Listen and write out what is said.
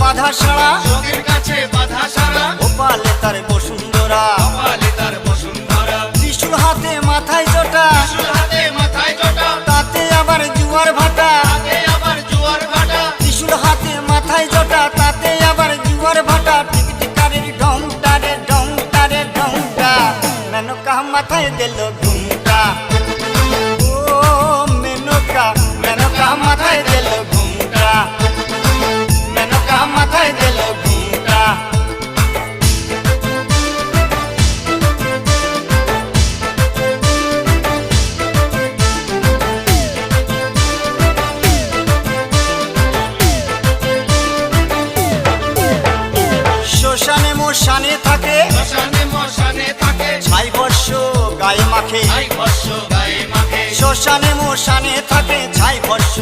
বাধা সারা, যোগীর কাছে বাধা সারা, গোপালে তার বসুন্ধরা, গোপালে তার বসুন্ধরা। ত্রিশূল হাতে মাথায় জটা, ত্রিশূল হাতে মাথায় জটা, তাতে আবার জুয়ার ভাটা, তাতে আবার জোয়ার ভাটা। ত্রিশূল হাতে মাথায় জটা, তাতে আবার জুয়ার ভাটা। টিকটিকারের ঢংটা রে ঢংটা রে ঢংটা, মেনকা মাথায় দিল ঘুমটা। ও মেনকা, মেনকা মাথায় দিল ঘুমটা, মেনকা মাথায় দিল ঘুমটা। শ্মশানে মশানে থাকে, শ্মশানে মশানে থাকে, ছাই বর্ষ গায়ে মাখে। ছাই ভস্য গায়ে মাখে। শ্মশানে মশানে থাকে, ছাই বর্ষ